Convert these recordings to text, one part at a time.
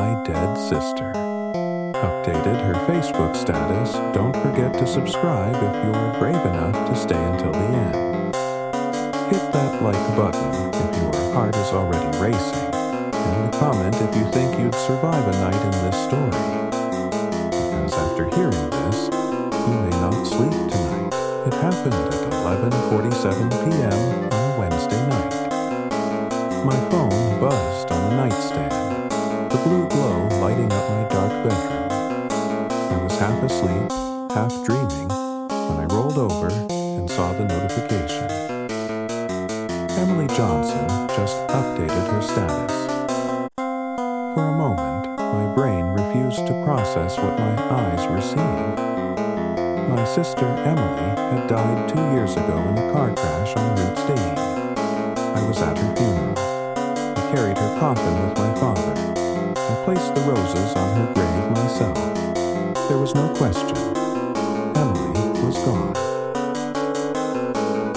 my dead sister. Updated her Facebook status. Don't forget to subscribe if you're brave enough to stay until the end. Hit that like button if your heart is already racing, and comment if you think you'd survive a night in this story. Because after hearing this, you may not sleep tonight. It happened at 11:47 p.m. on a Wednesday night. My phone buzzed on the nightstand, the blue glow lighting up my dark bedroom. I was half asleep, half dreaming, when I rolled over and saw the notification. Emily Johnson just updated her status. For a moment, my brain refused to process what my eyes were seeing. My sister Emily had died 2 years ago in a car crash on Route 8. I was at her funeral. I carried her coffin with my father. I placed the roses on her grave myself. There was no question. Emily was gone.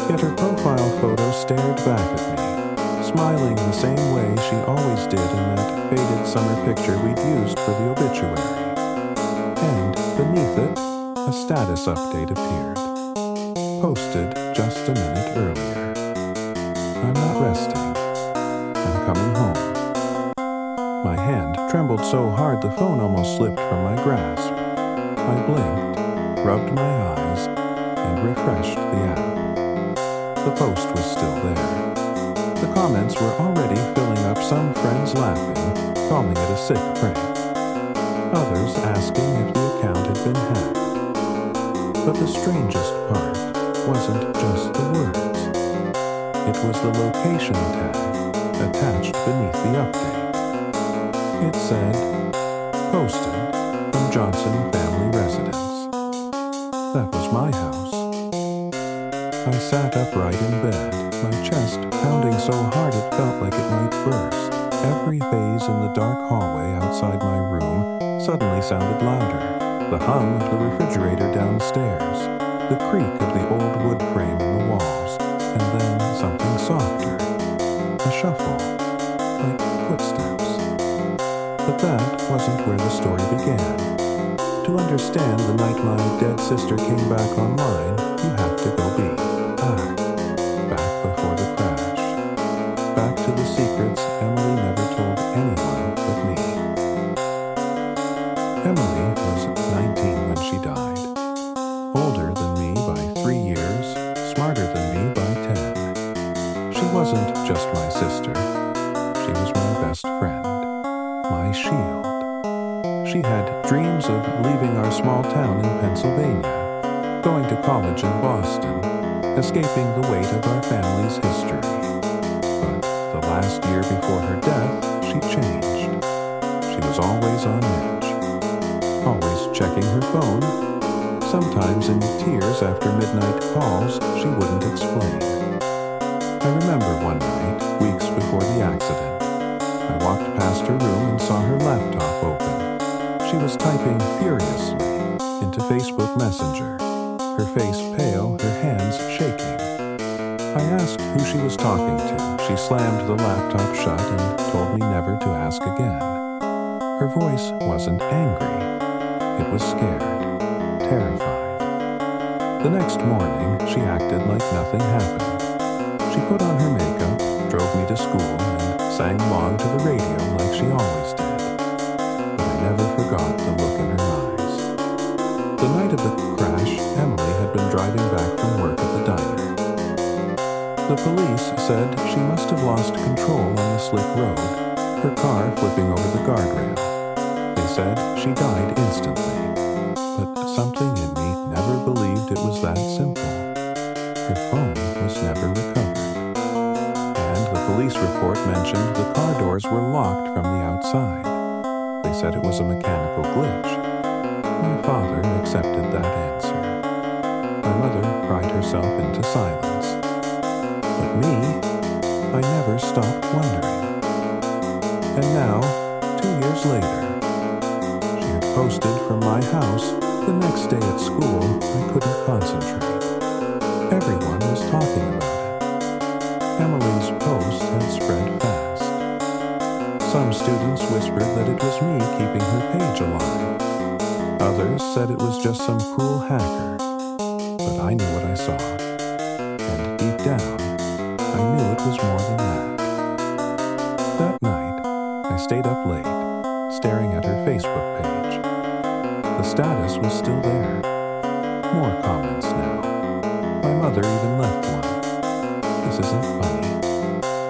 Yet her profile photo stared back at me, smiling the same way she always did in that faded summer picture we'd used for the obituary. And beneath it, a status update appeared, posted just a minute earlier. I'm not resting. I'm coming home. My hand trembled so hard the phone almost slipped from my grasp. I blinked, rubbed my eyes, and refreshed the app. The post was still there. The comments were already filling up, some friends laughing, calling it a sick prank. Others asking if the account had been hacked. But the strangest part wasn't just the words. It was the location tag attached beneath the update. It said, posted from Johnson Family Residence. That was my house. I sat upright in bed, my chest pounding so hard it felt like it might burst. Every vase in the dark hallway outside my room suddenly sounded louder. The hum of the refrigerator downstairs, the creak of the old wood frame in the walls, and then something softer. A shuffle, like footsteps. But that wasn't where the story began. To understand the night my dead sister came back online, you have to go back before the crash. Back to the secrets Emily never told anyone but me. Emily was 19 when she died. Older than me by 3 years, smarter than me by 10. She wasn't just my sister. She was my best friend. My shield. She had dreams of leaving our small town in Pennsylvania, going to college in Boston, escaping the weight of our family's history. But the last year before her death, she changed. She was always on edge, always checking her phone, sometimes in tears after midnight calls she wouldn't explain. I remember one night, weeks before the accident, I walked past her room and saw her laptop open. She was typing furiously into Facebook Messenger, her face pale, her hands shaking. I asked who she was talking to. She slammed the laptop shut and told me never to ask again. Her voice wasn't angry. It was scared, terrified. The next morning, she acted like nothing happened. She put on her makeup, drove me to school, and sang along to the radio like she always did. But I never forgot the look in her eyes. The night of the crash, Emily had been driving back from work at the diner. The police said she must have lost control on the slick road, her car flipping over the guardrail. They said she died instantly, but something in me never believed it was that simple. Her phone was never recovered. And the police report mentioned the car doors were locked from the outside. They said it was a mechanical glitch. My father accepted that answer. My mother cried herself into silence. But me, I never stopped wondering. And now, 2 years later, she had posted from my house. The next day at school, I couldn't concentrate. Everyone was talking about it. Emily's post had spread fast. Some students whispered that it was me keeping her page alive. Others said it was just some cruel hacker. But I knew what I saw. And deep down, I knew it was more than that. That night, I stayed up late, staring at her Facebook page. The status was still there. More comments now. My mother even left one. This isn't funny.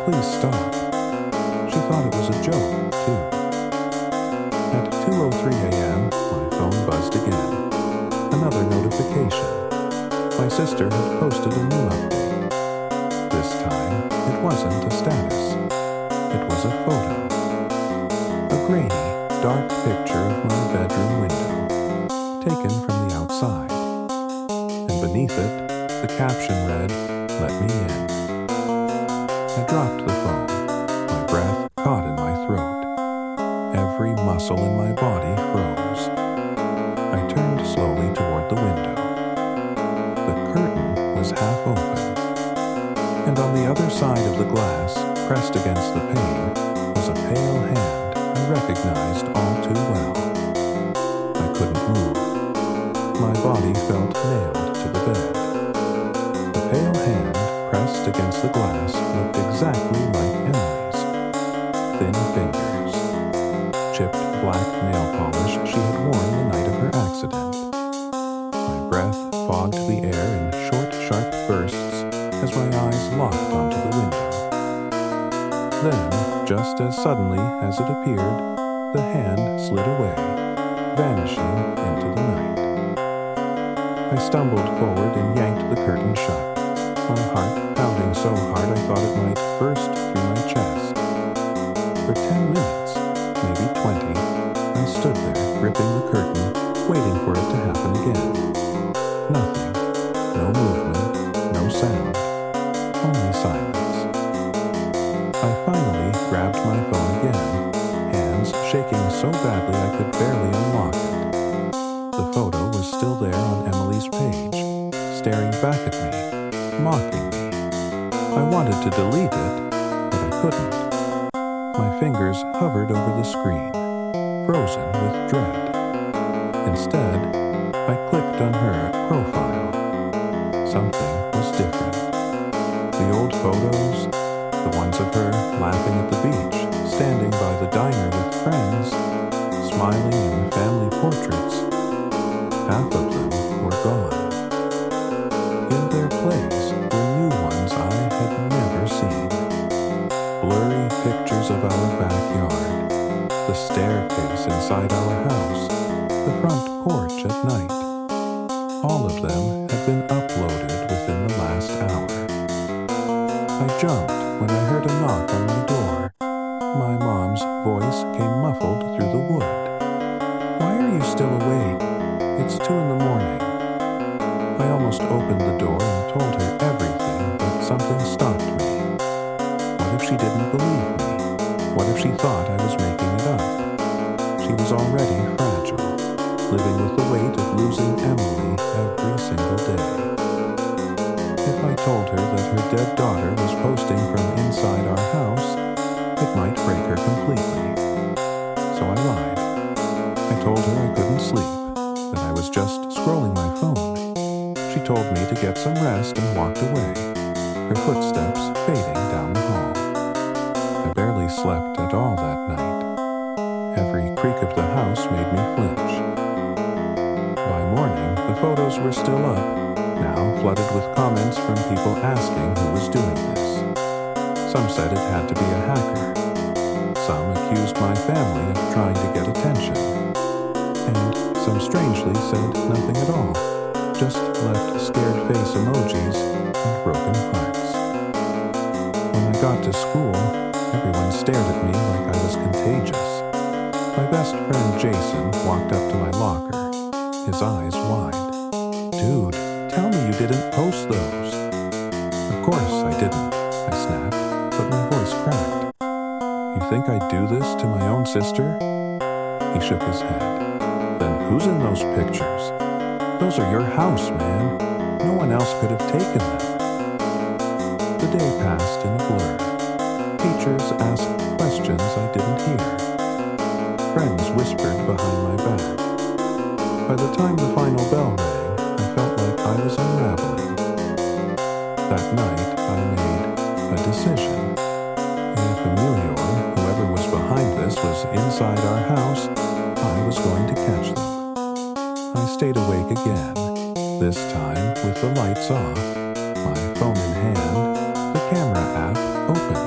Please stop. She thought it was a joke, too. At 2:03 a.m., my phone buzzed again. Another notification. My sister had posted a new update. This time, it wasn't a status. It was a photo. A grainy, dark picture of my bedroom window, taken from the outside. And beneath it, the caption read, "Let me in." I dropped the phone. My breath caught in my throat. Every muscle in my body froze. I turned slowly toward the window. The curtain was half open. And on the other side of the glass, pressed against the pane, was a pale hand I recognized all too well. I couldn't move. My body felt nailed to the bed. The pale hand pressed against the glass looked exactly like Emily's. Thin fingers. Chipped black nail polish she had worn the night of her accident. My breath fogged the air in short, sharp bursts as my eyes locked onto the window. Then, just as suddenly as it appeared, the hand slid away, vanishing into the night. I stumbled forward and yanked the curtain shut, my heart pounding so hard I thought it might burst through my chest. For 10 minutes, maybe 20, I stood there, gripping the curtain, waiting for it to happen again. Nothing. No movement, no sound, only silence. I finally grabbed my phone again, hands shaking so badly I could barely unlock it. The photo was still there on Emily's page, staring back at me, mocking me. I wanted to delete it, but I couldn't. My fingers hovered over the screen, frozen with dread. Instead, I clicked on her profile. Something was different. The old photos, the ones of her laughing at the beach, standing by the diner with friends, smiling in family portraits, half of them were gone. In their place were new ones I had never seen. Blurry pictures of our backyard, the staircase inside our house, the front porch at night. All of them had been uploaded within the last hour. I jumped when I heard a knock on my door. My mom's voice came muffled through the wood. "Why are you still awake? It's 2 in the morning." I almost opened the door and told her everything, but something stopped me. What if she didn't believe me? What if she thought I was making it up? She was already fragile, living with the weight of losing Emily every single day. If I told her that her dead daughter was posting from inside our house, it might break her completely. So I lied. I told her I couldn't sleep, that I was just scrolling my phone. She told me to get some rest and walked away, her footsteps fading down the hall. I barely slept at all that night. Every creak of the house made me flinch. By morning, the photos were still up, now flooded with comments from people asking who was doing this. Some said it had to be a hacker. Some accused my family of trying to get attention. And some strangely said nothing at all, just left scared face emojis and broken hearts. When I got to school, everyone stared at me like I was contagious. My best friend Jason walked up to my locker, his eyes wide. "Dude, tell me you didn't post those." "Of course I didn't," I snapped, but my voice cracked. "You think I'd do this to my own sister?" He shook his head. "Then who's in those pictures? Those are your house, man. No one else could have taken them." The day passed in a blur. Teachers asked questions I didn't hear. Friends whispered behind my back. By the time the final bell rang, I felt like I was unraveling. That night, I made a decision. If Emilio or whoever was behind this was inside our house, I was going to catch them. I stayed awake again, this time with the lights off, my phone in hand, the camera app open.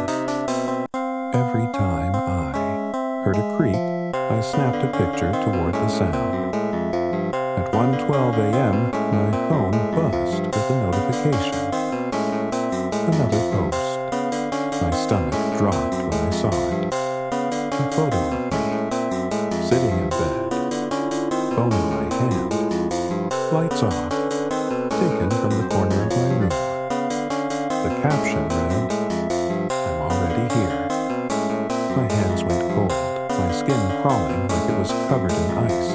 Every time I heard a creak, I snapped a picture toward the sound. At 1:12 a.m., my phone buzzed with a notification. Another post. My stomach dropped when I saw it. A photo of me, sitting in bed, phone in my hand, lights off, taken from the corner of my room. The caption read, "I'm already here." My hands went cold, my skin crawling like it was covered in ice.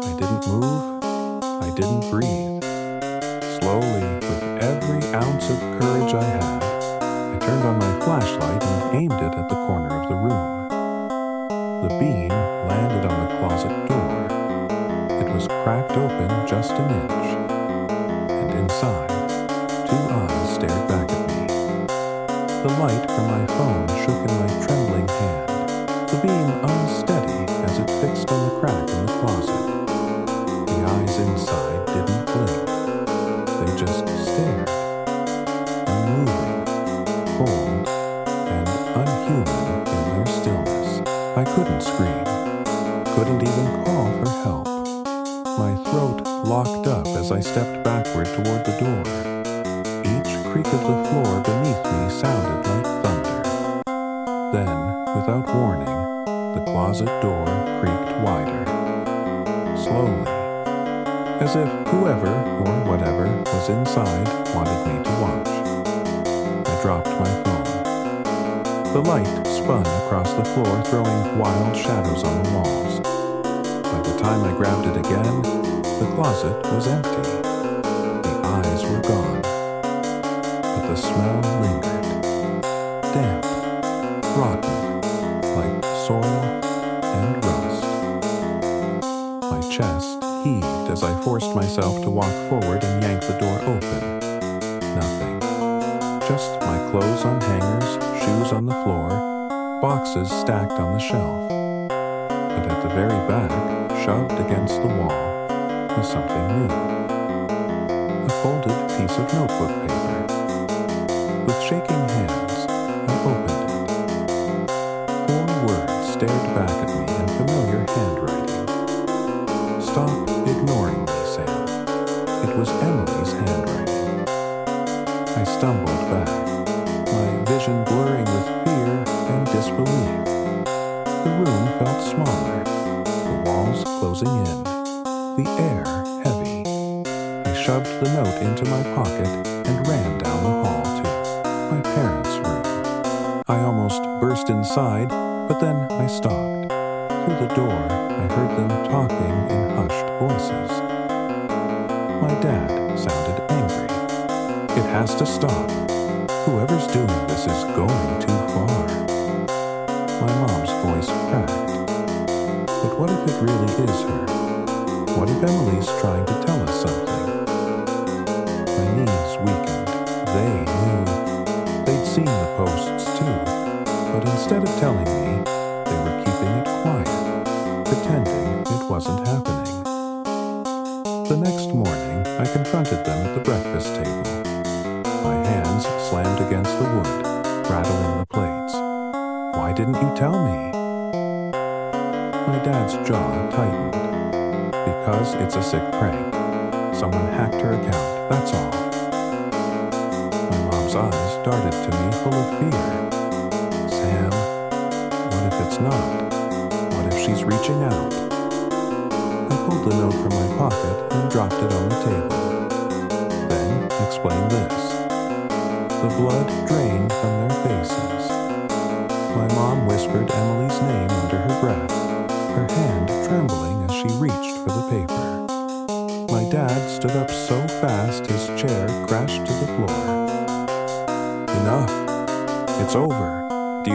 I didn't move, I didn't breathe. Slowly, with every ounce of courage I had, I turned on my flashlight and aimed it at the corner of the room. The beam landed on the closet door. It was cracked open just an inch, and inside, 2 eyes stared back at me. The light from my phone shook in my trembling hand, the beam unsteady as it fixed on the crack in the closet. The eyes inside didn't blink. They just stared, unmoving, cold, and unhuman in their stillness. I couldn't scream, couldn't even call for help. My throat locked up as I stepped backward toward the door. Each creak of the floor beneath me sounded like thunder. Then, without warning, the closet door creaked wider. Slowly, as if whoever or whatever was inside wanted me to watch. I dropped my phone. The light spun across the floor, throwing wild shadows on the walls. By the time I grabbed it again, the closet was empty. The eyes were gone. But the smell lingered. Damp, rotten, like soil and rust. My chest heaved as I forced myself to walk forward and yank the door open. Nothing. Just my clothes on hangers, shoes on the floor, boxes stacked on the shelf. But at the very back, shoved against the wall, was something new. A folded piece of notebook paper. With shaking hands, I opened it. 4 words stared back at me in familiar handwriting. "Stop ignoring me, Sam." It was Emily's handwriting. I stumbled back, my vision blurring with fear and disbelief. The room felt smaller, the walls closing in, the air heavy. I shoved the note into my pocket and ran down the hall to my parents' room. I almost burst inside, but then I stopped. Through the door, I heard them talking in hushed voices. My dad sounded angry. "It has to stop. Whoever's doing this is going too far." My mom's voice cracked. But what if it really is her? What if Emily's trying to tell us something? My knees weakened. They knew. They'd seen the posts too. But instead of telling me, they were keeping it quiet, pretending it wasn't happening. The next morning, I confronted them at the breakfast table. My hands slammed against the wood, rattling the plates. "Why didn't you tell me?" My dad's jaw tightened. "Because it's a sick prank. Someone hacked her account, that's all." My mom's eyes darted to me full of fear. "Sam, what if it's not? What if she's reaching out?" I pulled the note from my pocket and dropped it on the table. Then explained this. The blood drained from their faces. My mom whispered Emily's name under her breath, her hand trembling as she reached for the paper. My dad stood up so fast his chair crashed to the floor. "Enough. It's over. Do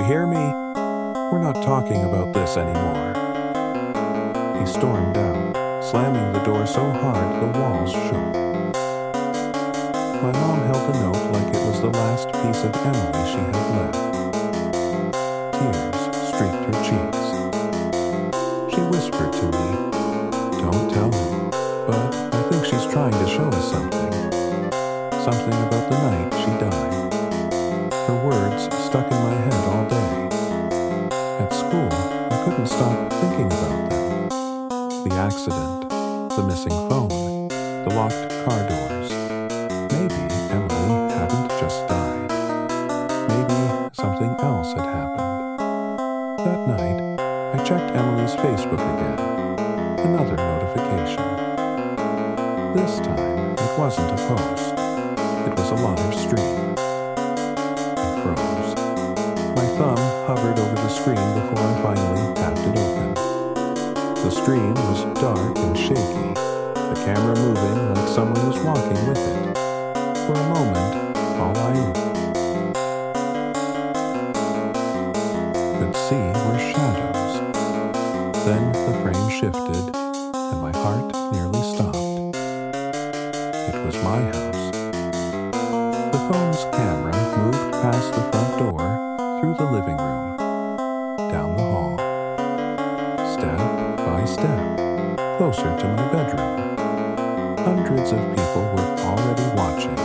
talking about this anymore." He stormed out, slamming the door so hard the walls shook. My mom held the note like it was the last piece of Emily she had left. Tears streaked her cheeks. She whispered to me, "Don't tell him, but I think she's trying to show us something. Something about the night she died." Her words stuck in my head all day. At school, I couldn't stop thinking about them. The accident, the missing phone, the locked car doors. Maybe Emily hadn't just died. Maybe something else had happened. That night, I checked Emily's Facebook again. Another notification. This time, it wasn't a post. It was a live stream. I froze. My thumb hovered over the screen before I finally tapped it open. The stream was dark and shaky, the camera moving like someone was walking with it. For a moment, all I could see were shadows. Then the frame shifted, and my heart nearly stopped. It was my house. The phone's camera moved past the front door, through the living room, down the hall. Step by step, closer to my bedroom. Hundreds of people were already watching,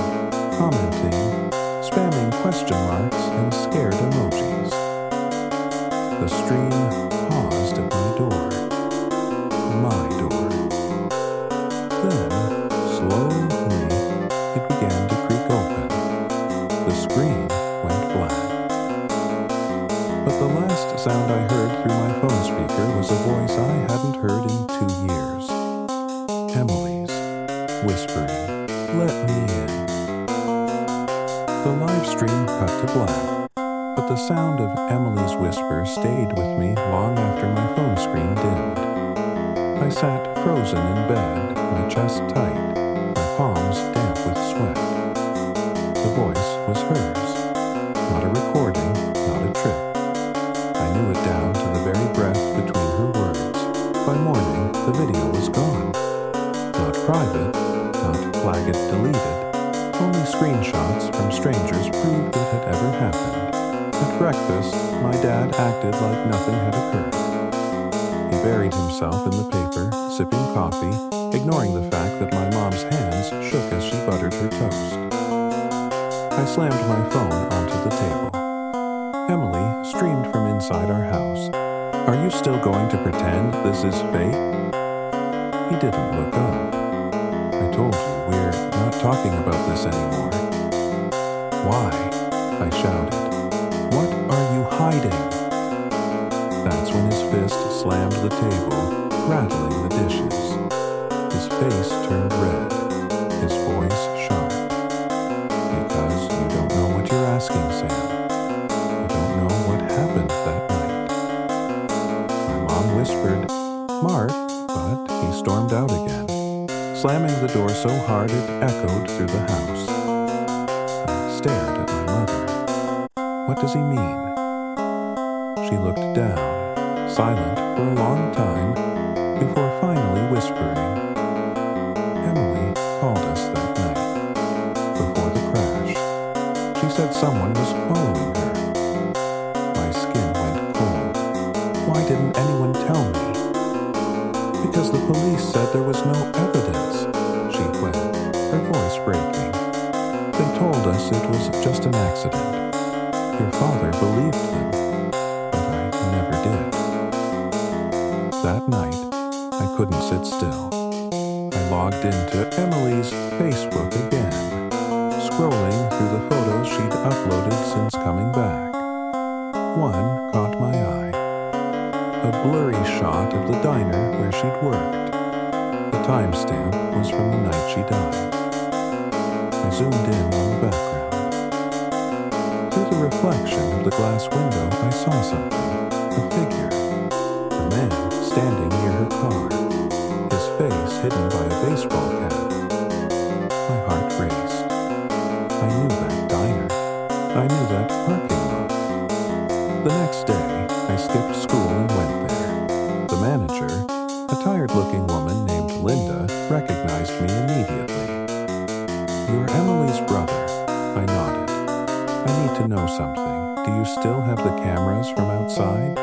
commenting, spamming question marks and scared emojis. The stream paused at my door. My door. Then, slowly, it began to creak open. The screen went black. But the last sound I heard through my phone speaker was a voice I hadn't heard in 2 years. Emily's, whispering, "Let me in." The live stream cut to black, but the sound of Emily's whisper stayed with me long after my phone screen dimmed. I sat frozen in bed, my chest tight, my palms damp with sweat. The voice was hers. Not a recording, not a trick. I knew it down to the very breath between her words. By morning, the video was gone. Not private, not flag it deleted. Only screenshots from strangers proved it had ever happened. At breakfast, my dad acted like nothing had occurred. He buried himself in the paper, sipping coffee, ignoring the fact that my mom's hands shook as she buttered her toast. I slammed my phone onto the table. Emily streamed from inside our house. "Are you still going to pretend this is fake?" He didn't look up. "I told you we're not talking about this anymore." "Why?" I shouted. "What are you hiding?" That's when his fist slammed the table, rattling the dishes. His face turned red, his voice sharp. "Because you don't know what you're asking, Sam. You don't know what happened that night." My mom whispered, "Mark," but he stormed out again, slamming the door so hard it echoed through the house. I stared at my mother. What does he mean? She looked down, silent for a long time, before finally whispering. "Emily called us that night, before the crash. She said someone was following her." My skin went cold. Why didn't anyone tell me? "Because the police said there was no evidence," she wailed, her voice breaking. "They told us it was just an accident. Your father believed them, but I never did." That night, I couldn't sit still. I logged into Emily's Facebook again, scrolling through the photos she'd uploaded since coming back. One caught my eye. A blurry shot of the diner where she'd worked. The timestamp was from the night she died. I zoomed in on the background. Through the reflection of the glass window, I saw something. A figure. A man standing near her car, his face hidden by a baseball cap. My heart raced. I knew that diner. I knew that parking lot. The next day, I skipped school stranger, a tired-looking woman named Linda recognized me immediately. "You're Emily's brother," I nodded. "I need to know something. Do you still have the cameras from outside?"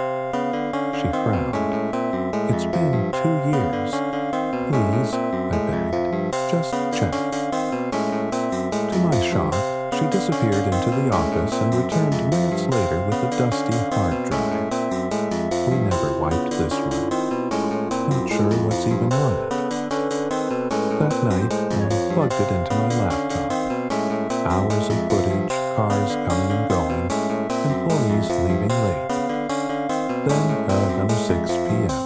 She frowned. "It's been 2 years. Please," I begged, "just check." To my shock, she disappeared into the office and returned minutes later with a dusty hard drive. We never wiped this one. Not sure what's even on it. That night, I plugged it into my laptop. Hours of footage, cars coming and going, employees leaving late. Then, around 6 p.m.,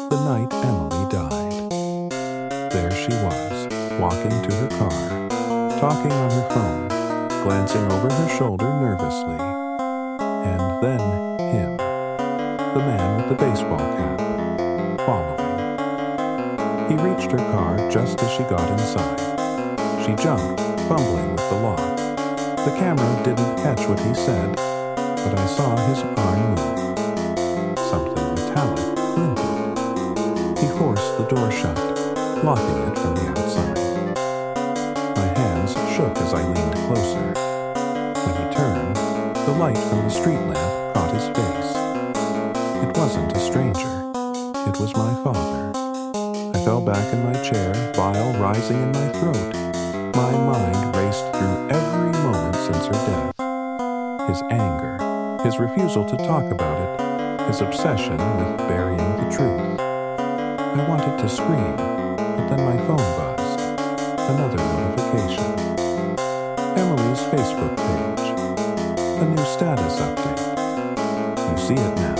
the night Emily died. There she was, walking to her car, talking on her phone, glancing over her shoulder nervously. And then him, the man with the baseball cap, following. He reached her car just as she got inside. She jumped, fumbling with the lock. The camera didn't catch what he said, but I saw his arm move. Something metallic glinted. He forced the door shut, locking it from the outside. My hands shook as I leaned closer. When he turned, the light from the street lamp caught his face. It wasn't a stranger. It was my father. I fell back in my chair, bile rising in my throat. My mind raced through every moment since her death. His anger, his refusal to talk about it, his obsession with burying the truth. I wanted to scream, but then my phone buzzed. Another notification. Emily's Facebook page. A new status update. "You see it now.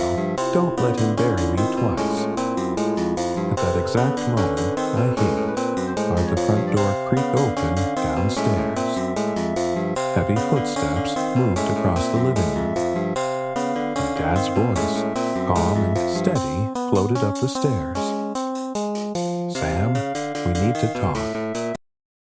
Don't let him bury me twice." At that exact moment, I heard the front door creak open downstairs. Heavy footsteps moved across the living room. My dad's voice, calm and steady, floated up the stairs. "Sam, we need to talk."